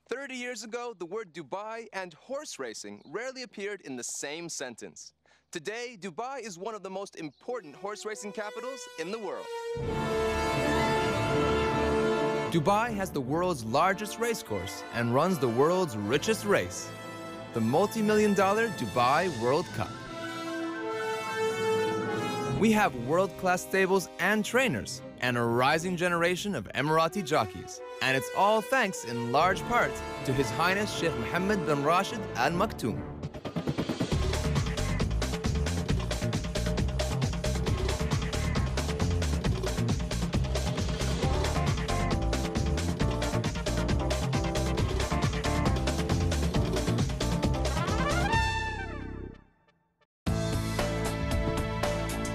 30 years ago, the word Dubai and horse racing rarely appeared in the same sentence. Today, Dubai is one of the most important horse racing capitals in the world. Dubai has the world's largest racecourse and runs the world's richest race, the multi-million-dollar Dubai World Cup. We have world-class stables and trainers and a rising generation of Emirati jockeys. And it's all thanks in large part to His Highness Sheikh Mohammed bin Rashid Al Maktoum.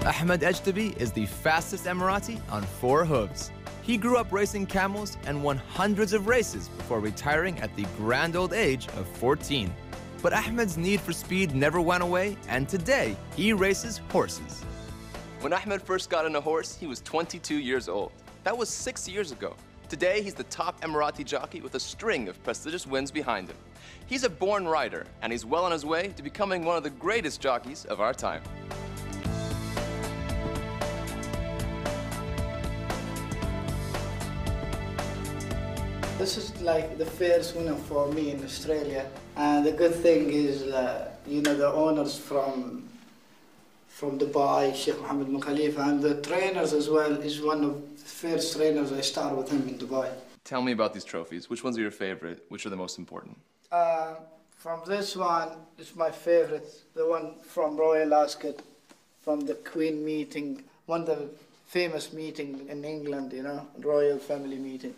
Ahmed Ejtabi is the fastest Emirati on 4 hooves. He grew up racing camels and won hundreds of races before retiring at the grand old age of 14. But Ahmed's need for speed never went away, and today he races horses. When Ahmed first got on a horse, he was 22 years old. That was 6 years ago. Today, he's the top Emirati jockey with a string of prestigious wins behind him. He's a born rider, and he's well on his way to becoming one of the greatest jockeys of our time. This is like the first winner for me in Australia, and the good thing is, you know, the owners from Dubai, Sheikh Mohammed bin Khalifa, and the trainers as well, is one of the first trainers I started with him in Dubai. Tell me about these trophies. Which ones are your favorite? Which are the most important? From this one, it's my favorite, the one from Royal Ascot, from the Queen meeting, one of the famous meeting in England, you know, Royal Family meeting.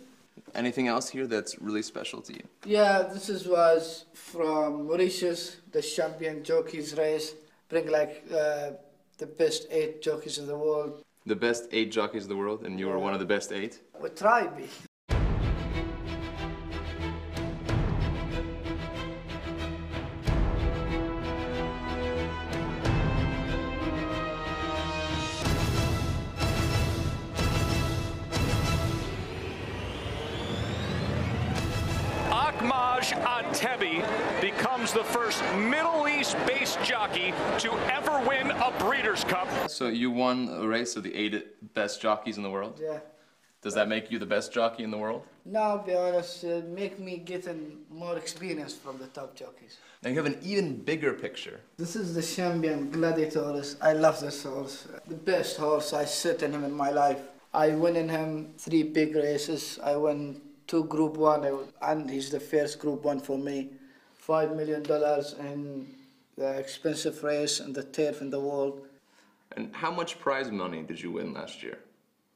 Anything else here that's really special to you? Yeah, was from Mauritius, the champion jockeys race. Bring like the best 8 jockeys in the world. The best 8 jockeys in the world, and you were one of the best 8? We try to be. Untitled becomes the first Middle East-based jockey to ever win a Breeders' Cup. So you won a race of the 8 best jockeys in the world? Yeah. Does that make you the best jockey in the world? No, I'll be honest, it make me getting more experience from the top jockeys. Now you have an even bigger picture. This is the champion Gladiatorus. I love this horse. The best horse I sit in him in my life. I win in him 3 big races. I won 2 Group 1, and he's the first Group 1 for me. $5 million in the expensive race and the turf in the world. And how much prize money did you win last year?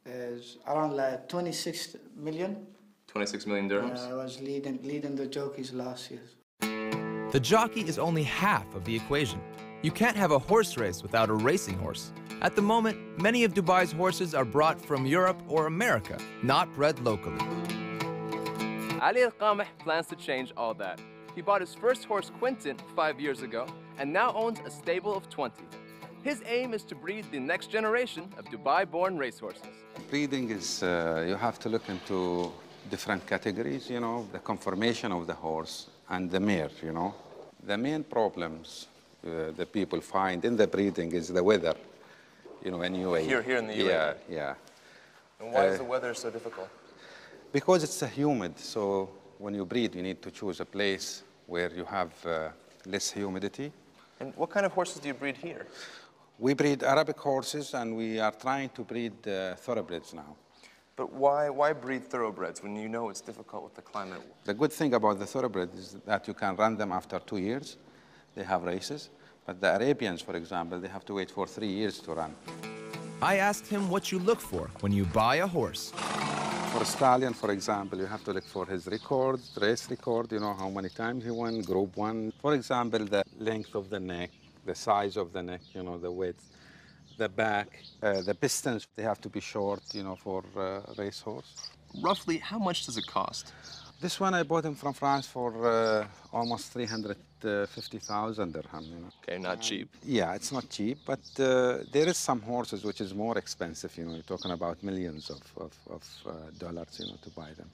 Is around like 26 million. 26 million dirhams? I was leading the jockeys last year. The jockey is only half of the equation. You can't have a horse race without a racing horse. At the moment, many of Dubai's horses are brought from Europe or America, not bred locally. Ali Al-Qameh plans to change all that. He bought his first horse, Quinton, 5 years ago, and now owns a stable of 20. His aim is to breed the next generation of Dubai-born racehorses. Breeding is, you have to look into different categories, you know, the conformation of the horse and the mare, you know. The main problems the people find in the breeding is the weather, you know, in UAE. Here in the UAE? Yeah, yeah. And why is the weather so difficult? Because it's humid, so when you breed, you need to choose a place where you have less humidity. And what kind of horses do you breed here? We breed Arabic horses, and we are trying to breed thoroughbreds now. But why breed thoroughbreds when you know it's difficult with the climate? The good thing about the thoroughbred is that you can run them after 2 years. They have races. But the Arabians, for example, they have to wait for 3 years to run. I asked him what you look for when you buy a horse. For a stallion, for example, you have to look for his record, race record, you know, how many times he won, Group 1. For example, the length of the neck, the size of the neck, you know, the width, the back, the pistons, they have to be short, you know, for a racehorse. Roughly, how much does it cost? This one I bought him from France for almost 350,000 dirham, you know. Okay, not cheap. Yeah, it's not cheap, but there is some horses which is more expensive, you know, you're talking about millions of dollars, you know, to buy them.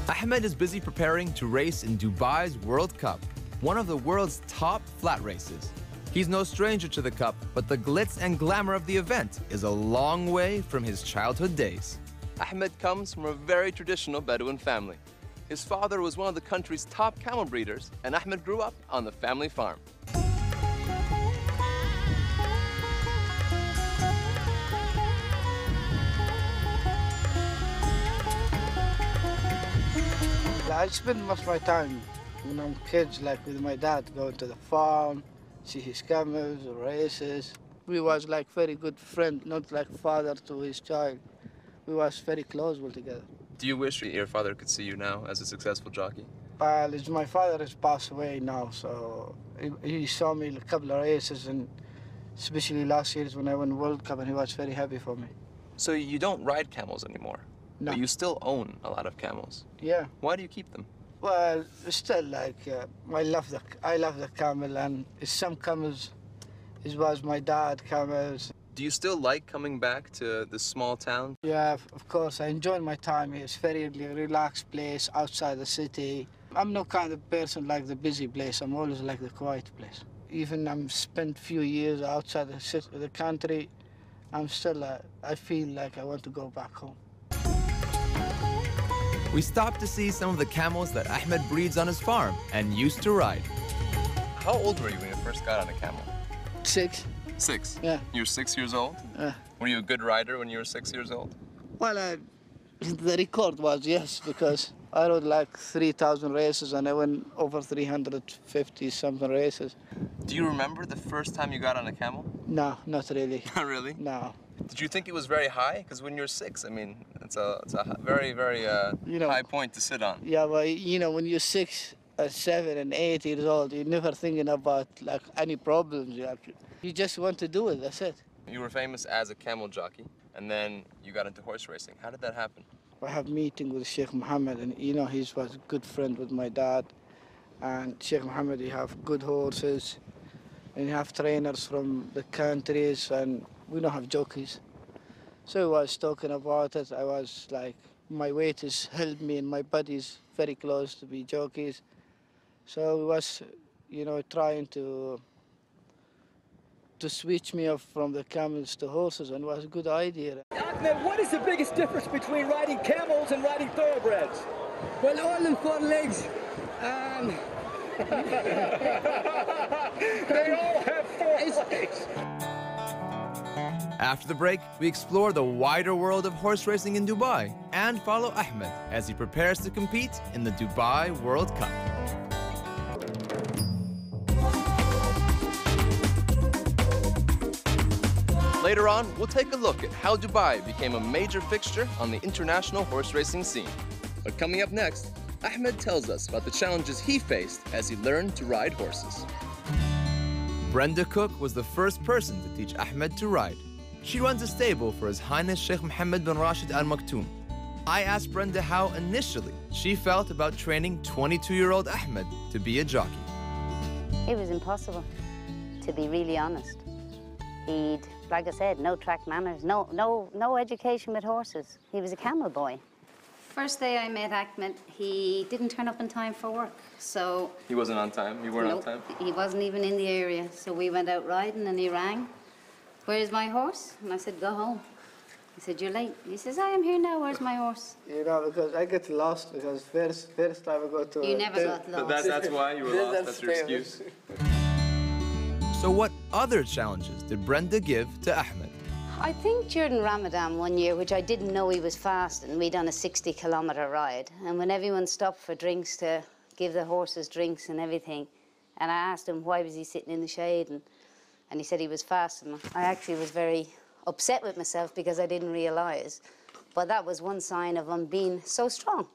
Ahmed is busy preparing to race in Dubai's World Cup, one of the world's top flat races. He's no stranger to the Cup, but the glitz and glamour of the event is a long way from his childhood days. Ahmed comes from a very traditional Bedouin family. His father was one of the country's top camel breeders, and Ahmed grew up on the family farm. I spend most of my time when I'm kids, like with my dad, going to the farm, see his camels, races. We was like very good friend, not like father to his child. We was very close together. Do you wish your father could see you now as a successful jockey? Well, my father has passed away now, so he saw me a couple of races, and especially last year when I won World Cup, and he was very happy for me. So you don't ride camels anymore? No. But you still own a lot of camels. Yeah. Why do you keep them? Well, still, like, I love the camel, and some camels, it was my dad camels. Do you still like coming back to this small town? Yeah, of course. I enjoy my time here. It's very relaxed place outside the city. I'm no kind of person like the busy place. I'm always like the quiet place. Even I'm spent few years outside the country, I'm still, I feel like I want to go back home. We stopped to see some of the camels that Ahmed breeds on his farm and used to ride. How old were you when you first got on a camel? 6. 6? Yeah. You were 6 years old? Were you a good rider when you were 6 years old? Well, the record was yes, because I rode like 3,000 races and I went over 350-something races. Do you remember the first time you got on a camel? No, not really. Not really? No. Did you think it was very high? Because when you're 6, I mean, it's a very, very high point to sit on. Yeah, but when you're 6, 7, and 8 years old, you're never thinking about like any problems. You just want to do it. That's it. You were famous as a camel jockey, and then you got into horse racing. How did that happen? I have meeting with Sheikh Mohammed, and he was a good friend with my dad. And Sheikh Mohammed, he have good horses, and he have trainers from the countries, and we don't have jockeys. So he was talking about it. I was like, my weight has helped me, and my body's very close to be jockeys. So he was, trying to switch me off from the camels to horses, and it was a good idea. Ahmed, what is the biggest difference between riding camels and riding thoroughbreds? Well, all in 4 legs. They all have 4 legs. After the break, we explore the wider world of horse racing in Dubai and follow Ahmed as he prepares to compete in the Dubai World Cup. Later on, we'll take a look at how Dubai became a major fixture on the international horse racing scene. But coming up next, Ahmed tells us about the challenges he faced as he learned to ride horses. Brenda Cook was the first person to teach Ahmed to ride. She runs a stable for His Highness Sheikh Mohammed bin Rashid Al Maktoum. I asked Brenda how initially she felt about training 22-year-old Ahmed to be a jockey. It was impossible, to be really honest. He'd, like I said, no track manners, no education with horses. He was a camel boy. First day I met Ahmed, he didn't turn up in time for work, so... He wasn't on time? You weren't on time? He wasn't even in the area, so we went out riding and he rang. Where's my horse? And I said, go home. He said, you're late. He says, I am here now, where's my horse? Because I get lost, because first time I go to... You never got lost. That's why you were lost, that's your excuse. So what other challenges did Brenda give to Ahmed? I think during Ramadan one year, which I didn't know he was fasting, we done a 60-kilometre ride. And when everyone stopped for drinks to give the horses drinks and everything, and I asked him why was he sitting in the shade, and he said he was fasting. I actually was very upset with myself because I didn't realise. But that was one sign of him being so strong.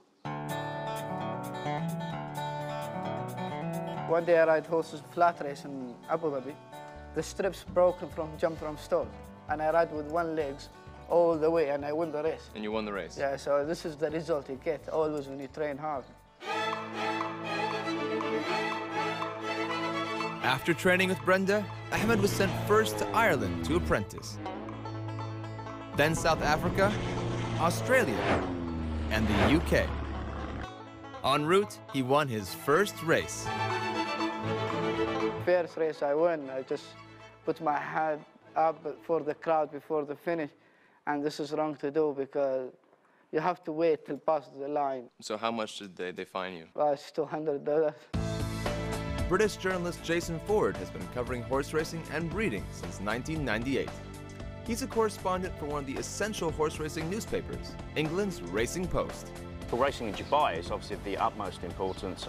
One day I ride horses flat race in Abu Dhabi. The strip's broken from jump from stall. And I ride with 1 leg all the way, and I win the race. And you won the race? Yeah, so this is the result you get always when you train hard. After training with Brenda, Ahmed was sent first to Ireland to apprentice. Then South Africa, Australia, and the UK. En route, he won his first race. First race I won, I just put my hand up for the crowd before the finish, and this is wrong to do because you have to wait till past the line. So how much did they fine you? Well, it's $200. British journalist Jason Ford has been covering horse racing and breeding since 1998. He's a correspondent for one of the essential horse racing newspapers, England's Racing Post. For racing in Dubai is obviously of the utmost importance.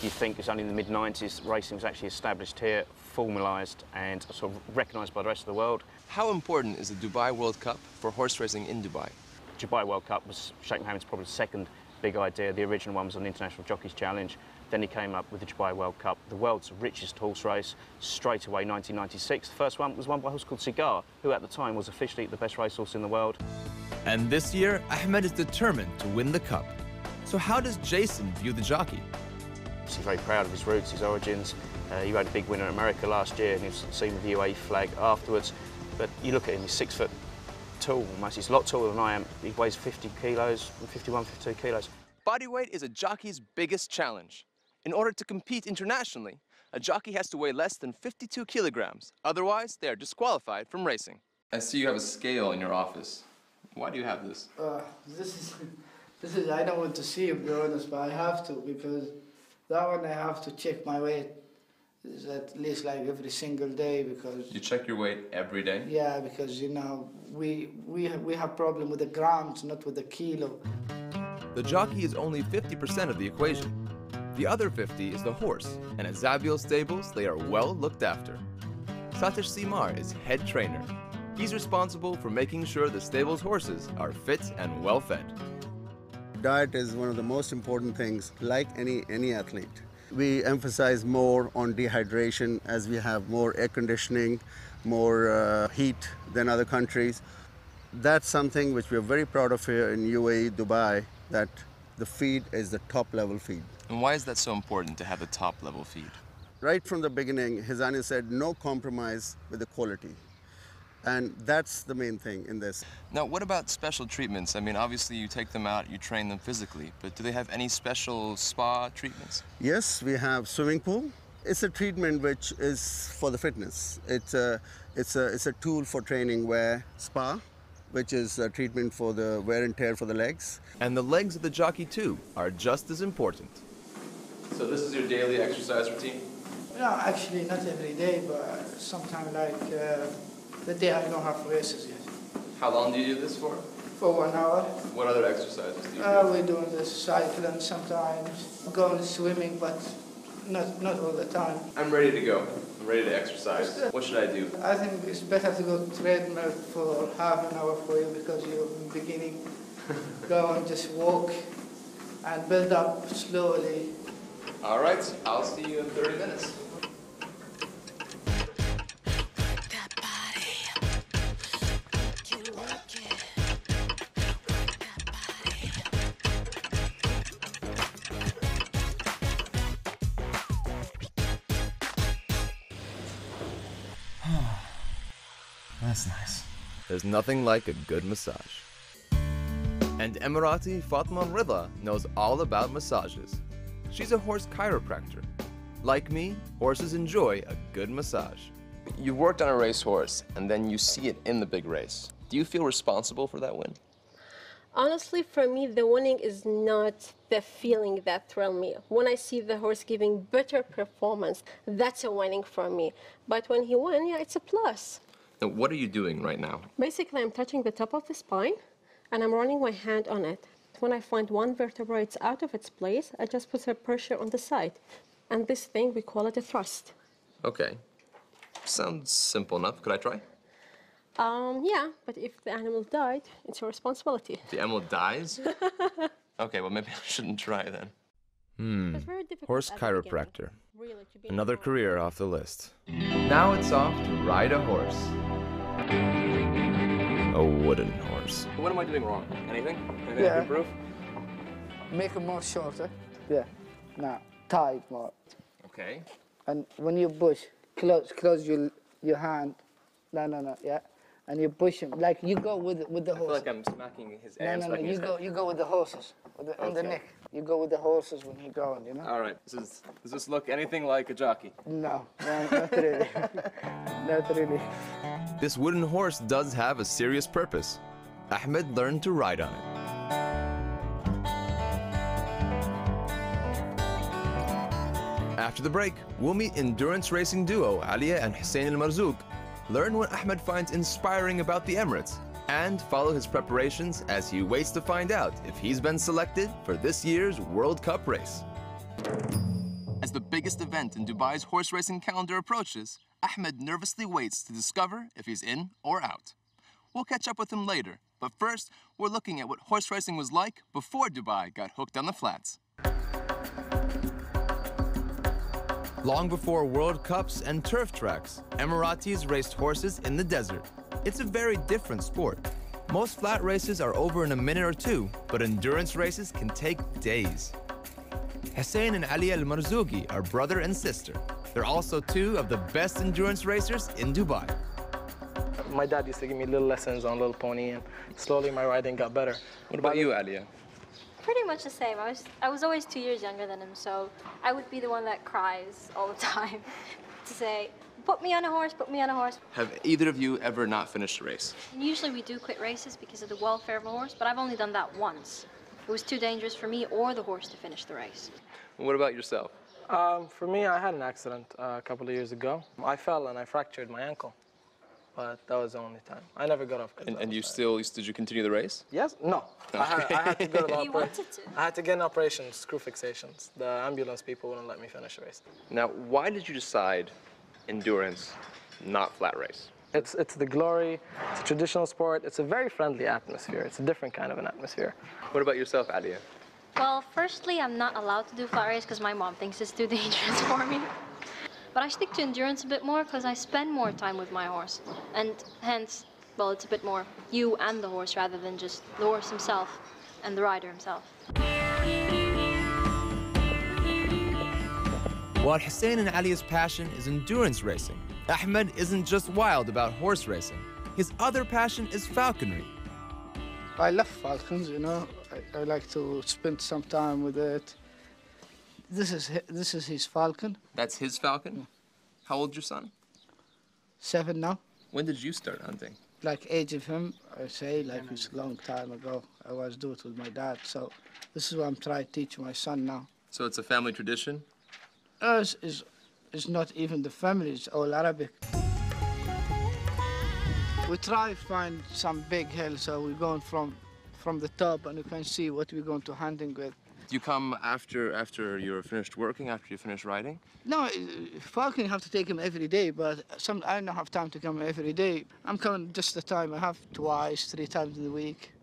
You think it's only in the mid-90s racing was actually established here, formalised and sort of recognised by the rest of the world. How important is the Dubai World Cup for horse racing in Dubai? Dubai World Cup was Sheikh Mohammed's probably second big idea. The original one was an International Jockeys Challenge. Then he came up with the Dubai World Cup, the world's richest horse race, straight away 1996. The first one was won by a horse called Cigar, who at the time was officially the best racehorse in the world. And this year, Ahmed is determined to win the cup. So how does Jason view the jockey? He's very proud of his roots, his origins. He had a big winner in America last year, and he was seen with the UAE flag afterwards. But you look at him, he's 6 foot tall almost. He's a lot taller than I am. He weighs 50 kilos, 51, 52 kilos. Body weight is a jockey's biggest challenge. In order to compete internationally, a jockey has to weigh less than 52 kilograms. Otherwise, they are disqualified from racing. I see you have a scale in your office. Why do you have this? This is, I don't want to see it, to be honest, but I have to, because that one I have to check my weight. It's at least like every single day, because... You check your weight every day? Yeah, because, you know, we have problem with the grams, not with the kilo. The jockey is only 50% of the equation. The other 50 is the horse, and at Zabiel Stables, they are well looked after. Satish Simar is head trainer. He's responsible for making sure the stable's horses are fit and well fed. Diet is one of the most important things, like any athlete. We emphasize more on dehydration as we have more air conditioning, more heat than other countries. That's something which we are very proud of here in UAE, Dubai, that the feed is the top level feed. And why is that so important to have the top level feed? Right from the beginning, His Highness said no compromise with the quality. And that's the main thing in this. Now, what about special treatments? I mean, obviously you take them out, you train them physically, but do they have any special spa treatments? Yes, we have swimming pool. It's a treatment which is for the fitness. It's a tool for training where spa, which is a treatment for the wear and tear for the legs. And the legs of the jockey, too, are just as important. So this is your daily exercise routine? No, actually not every day, but sometimes like the day I don't have races yet. How long do you do this for? For 1 hour. What other exercises do you do? We're doing this cycling sometimes, going swimming, but not all the time. I'm ready to go. I'm ready to exercise. What should I do? I think it's better to go treadmill for half an hour for you because you're in the beginning. Go and just walk and build up slowly. All right, I'll see you in 30 minutes. That's nice. There's nothing like a good massage. And Emirati Fatma Rida knows all about massages. She's a horse chiropractor. Like me, horses enjoy a good massage. You worked on a racehorse, and then you see it in the big race. Do you feel responsible for that win? Honestly, for me, the winning is not the feeling that thrills me. When I see the horse giving better performance, that's a winning for me. But when he won, yeah, it's a plus. Now, what are you doing right now? Basically, I'm touching the top of the spine, and I'm running my hand on it. When I find one vertebra is out of its place, I just put a pressure on the side. And this thing, we call it a thrust. Okay. Sounds simple enough. Could I try? Yeah, but if the animal died, it's your responsibility. The animal dies? Okay, well, maybe I shouldn't try then. Horse chiropractor. Another career off the list. Now it's off to ride a horse. A wooden horse. What am I doing wrong? Anything? Anything Yeah. I can improve? Make it more shorter. Yeah. Now, tight more. Okay. And when you push, close your hand. No, yeah. and you push him. Like you go with the I feel horse. like I'm smacking his No, air. no, no. You go with the horses, on the neck. You go with the horses when you're going, you know. All right. Does this look anything like a jockey? No, not really. Not really. This wooden horse does have a serious purpose. Ahmed learned to ride on it. After the break, we'll meet endurance racing duo Alia and Hussein Al-Marzouk, learn what Ahmed finds inspiring about the Emirates, and follow his preparations as he waits to find out if he's been selected for this year's World Cup race. As the biggest event in Dubai's horse racing calendar approaches, Ahmed nervously waits to discover if he's in or out. We'll catch up with him later, but first, we're looking at what horse racing was like before Dubai got hooked on the flats. Long before World Cups and turf tracks, Emiratis raced horses in the desert. It's a very different sport. Most flat races are over in a minute or two, but endurance races can take days. Hussein and Ali Al-Marzouki are brother and sister. They're also two of the best endurance racers in Dubai. My dad used to give me little lessons on Little Pony, and slowly my riding got better. What about you, Alia? Pretty much the same. I was always 2 years younger than him, so I would be the one that cries all the time to say, put me on a horse, put me on a horse. Have either of you ever not finished a race? Usually we do quit races because of the welfare of a horse, but I've only done that once. It was too dangerous for me or the horse to finish the race. What about yourself? For me, I had an accident a couple of years ago. I fell and I fractured my ankle, but that was the only time. I never got off. And did you continue the race? Yes? No. I had to go to the He wanted to. I had to get an operation, screw fixations. The ambulance people wouldn't let me finish the race. Now, why did you decide endurance, not flat race? It's the glory, it's a traditional sport, it's a very friendly atmosphere. It's a different kind of an atmosphere. What about yourself, Alia? Well, firstly, I'm not allowed to do flat race because my mom thinks it's too dangerous for me. But I stick to endurance a bit more because I spend more time with my horse. And hence, well, it's a bit more you and the horse rather than just the horse himself and the rider himself. While Hussein and Ali's passion is endurance racing, Ahmed isn't just wild about horse racing. His other passion is falconry. I love falcons, you know. I like to spend some time with it. This is his falcon. That's his falcon? How old's your son? 7 now. When did you start hunting? Like age of him, I say, like it's a long time ago. I was doing it with my dad, so this is what I'm trying to teach my son now. So it's a family tradition? It's not even the family, it's all Arabic. We try to find some big hill, so we're going from the top, and you can see what we're going to hunting with. Do you come after you're finished working, after you finish riding? No, falcon, you have to take him every day, but I don't have time to come every day. I'm coming just the time I have, 2, 3 times in the week.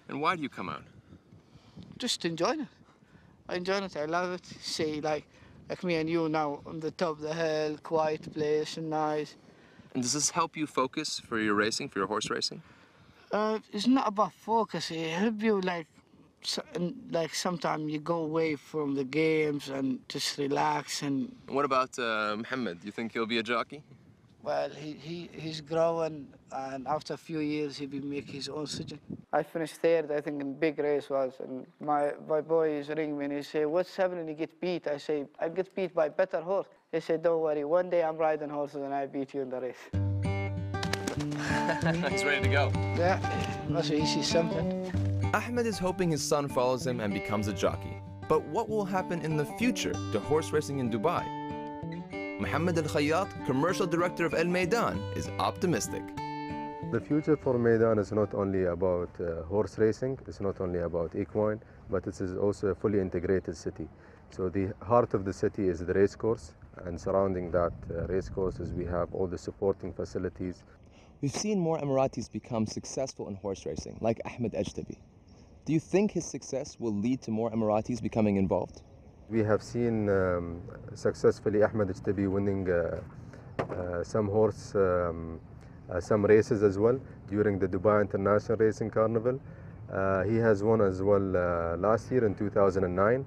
And why do you come out? Just enjoying it. I enjoy it, I love it. See, like me and you now on the top of the hill, quiet place and nice. And does this help you focus for your racing, for your horse racing? It's not about focus. It helps you like sometimes you go away from the games and just relax. And what about Mohammed? Do you think he'll be a jockey? Well, he's growing, and after a few years he'll be making his own decision. I finished third, I think, in big race was, and my boy is ringing me and he say, "What's happening? You get beat?" I say, "I get beat by better horse." He said, "Don't worry, one day I'm riding horses and I beat you in the race." He's ready to go. Yeah, also he sees something. Ahmed is hoping his son follows him and becomes a jockey. But what will happen in the future to horse racing in Dubai? Mohammed Al-Khayyat, commercial director of El Maidan, is optimistic. The future for Maidan is not only about horse racing, it's not only about equine, but it is also a fully integrated city. So the heart of the city is the race course, and surrounding that race courses we have all the supporting facilities. We've seen more Emiratis become successful in horse racing, like Ahmed Ajdabi. Do you think his success will lead to more Emiratis becoming involved? We have seen successfully Ahmed Ajdabi winning some races as well during the Dubai International Racing Carnival. He has won as well last year in 2009,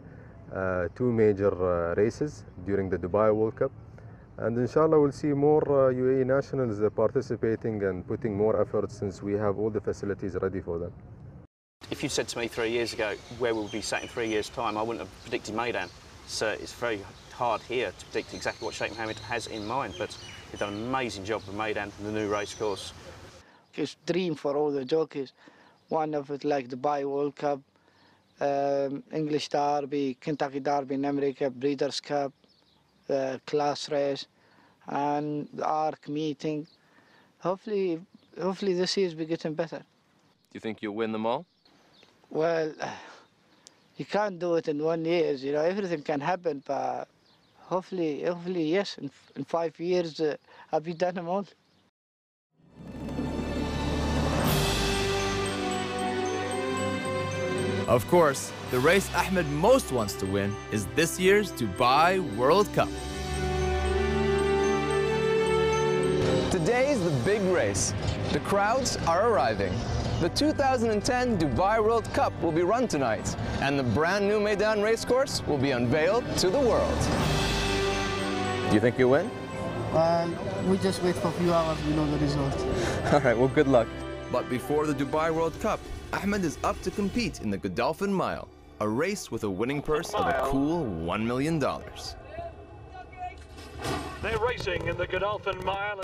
2 major races during the Dubai World Cup. And inshallah we'll see more UAE nationals participating and putting more effort since we have all the facilities ready for them. If you said to me 3 years ago where we'll be sat in 3 years' time, I wouldn't have predicted Meydan. So it's very hard here to predict exactly what Sheikh Mohammed has in mind, but they've done an amazing job with Meydan and the new race course. It's a dream for all the jockeys. One of it like Dubai World Cup, English Derby, Kentucky Derby in America, Breeders' Cup, class race, and the ARC meeting. Hopefully this year's be getting better. Do you think you'll win them all? Well, you can't do it in 1 year, you know, everything can happen, but hopefully yes, in 5 years I'll be done them all. Of course, the race Ahmed most wants to win is this year's Dubai World Cup. Today is the big race. The crowds are arriving. The 2010 Dubai World Cup will be run tonight, and the brand new Meydan racecourse will be unveiled to the world. Do you think you'll win? We just wait for a few hours, we know the result. All right, well, good luck. But before the Dubai World Cup, Ahmed is up to compete in the Godolphin Mile, a race with a winning purse of a cool $1 million. They're racing in the Godolphin Mile.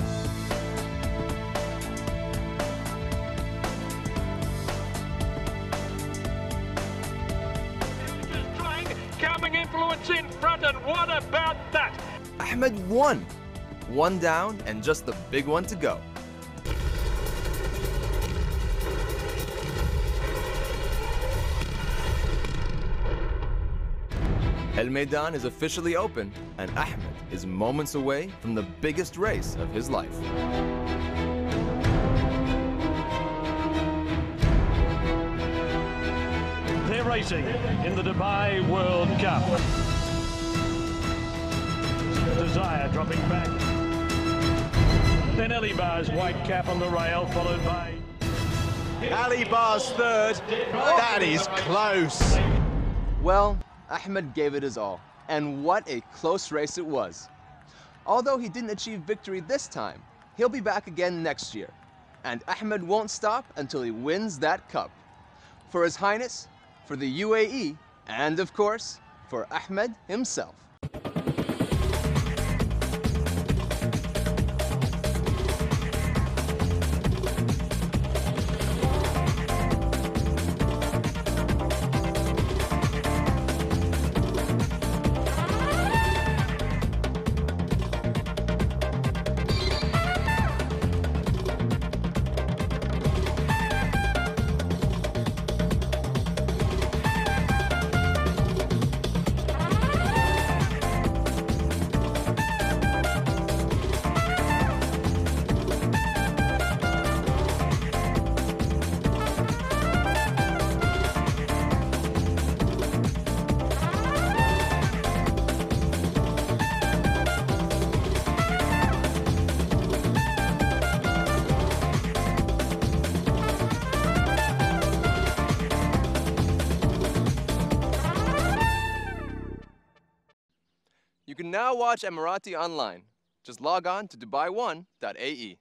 Coming influence in front, and what about that? Ahmed won! One down and just the big one to go. El Meydan is officially open, and Ahmed is moments away from the biggest race of his life. They're racing in the Dubai World Cup. Desire dropping back. Then Ali Bar's white cap on the rail, followed by... Ali Bar's third. That is close. Well, Ahmed gave it his all, and what a close race it was. Although he didn't achieve victory this time, he'll be back again next year. And Ahmed won't stop until he wins that cup. For His Highness, for the UAE, and of course, for Ahmed himself. You can now watch Emirati online. Just log on to Dubai1.ae.